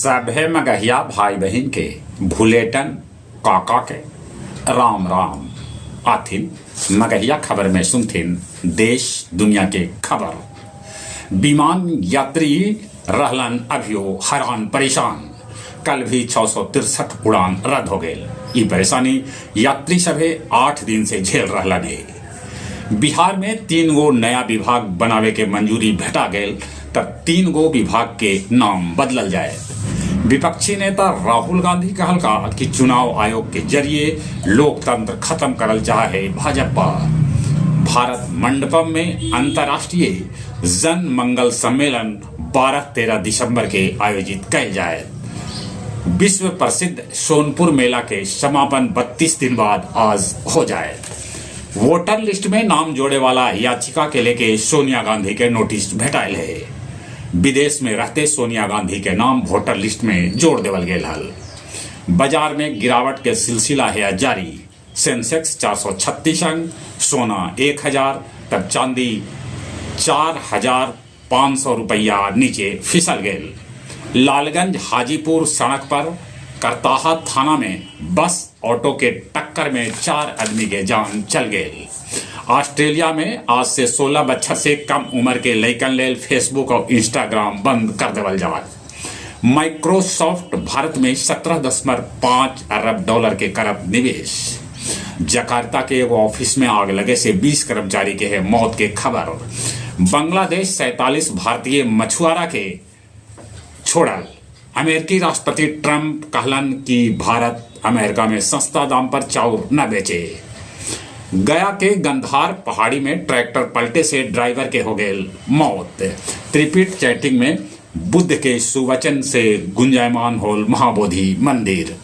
सभे मगहिया भाई बहन के भुलेटन काका के राम राम आथिन। मगहिया खबर में सुनथिन देश दुनिया के खबर। विमान यात्री रहलन अभियो हैरान परेशान। कल भी 663 उड़ान रद्द हो गए। ये परेशानी यात्री सभे 8 दिन से झेल रहलन है। बिहार में 3 गो नया विभाग बनावे के मंजूरी भेटा गए, तब 3 गो विभाग के नाम बदलल जाए। विपक्षी नेता राहुल गांधी कहलका कि चुनाव आयोग के जरिए लोकतंत्र खत्म करल चाहे भाजपा। भारत मंडपम में अंतर्राष्ट्रीय जन मंगल सम्मेलन 12-13 दिसंबर के आयोजित कल जाए। विश्व प्रसिद्ध सोनपुर मेला के समापन 32 दिन बाद आज हो जाए। वोटर लिस्ट में नाम जोड़े वाला याचिका के लेके सोनिया गांधी के नोटिस भेटाइल है। विदेश में रहते सोनिया गांधी के नाम वोटर लिस्ट में जोड़ देवल गेल हल। बाजार में गिरावट के सिलसिला है जारी। सेंसेक्स 436 अंक, सोना 1000, तब चांदी 4500 रुपया नीचे फिसल गेल। लालगंज हाजीपुर सड़क पर करताहा थाना में बस ऑटो के टक्कर में 4 आदमी के जान चल गए। ऑस्ट्रेलिया में आज से 16 बच्चा से कम उम्र के लइकन लेल फेसबुक और इंस्टाग्राम बंद कर देवल जावत। माइक्रोसॉफ्ट भारत में 17.5 अरब डॉलर के करब निवेश। जकार्ता के एगो ऑफिस में आग लगे से 20 कर्मचारी के है मौत के खबर। बांग्लादेश 47 भारतीय मछुआरा के छोड़ल। अमेरिकी राष्ट्रपति ट्रंप कहलन कि भारत अमेरिका में सस्ता दाम पर चाउर न बेचे। गया के गंधार पहाड़ी में ट्रैक्टर पलटे से ड्राइवर के हो गए मौत। त्रिपीठ चैटिंग में बुद्ध के सुवचन से गुंजायमान होल महाबोधि मंदिर।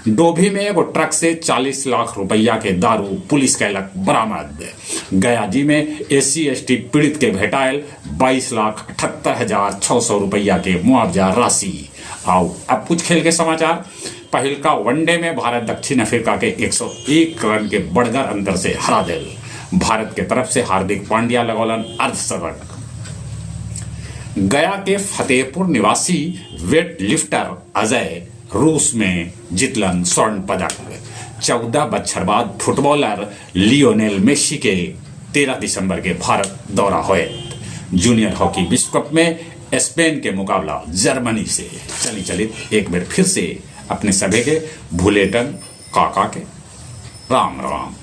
डोभी में एगो ट्रक से 40 लाख रुपया के दारू पुलिस कैलक बरामद। गया जी में SC/ST पीड़ित के भेटायल 22,78,600 रुपया के मुआवजा राशि। आओ अब कुछ खेल के समाचार। पहिलका वनडे में भारत दक्षिण अफ्रीका के 101 रन के बढ़कर अंतर से हरा दिल। भारत के तरफ से हार्दिक पांड्या लगौलन अर्धशतक। गया के फतेहपुर निवासी वेट लिफ्टर अजय रूस में जीतलन स्वर्ण पदक। 14 बछर बाद फुटबॉलर लियोनेल मेसी के 13 दिसंबर के भारत दौरा हुए। जूनियर हॉकी विश्व कप में स्पेन के मुकाबला जर्मनी से। चली एक बार फिर से अपने सभी के भुलेटन काका के राम राम।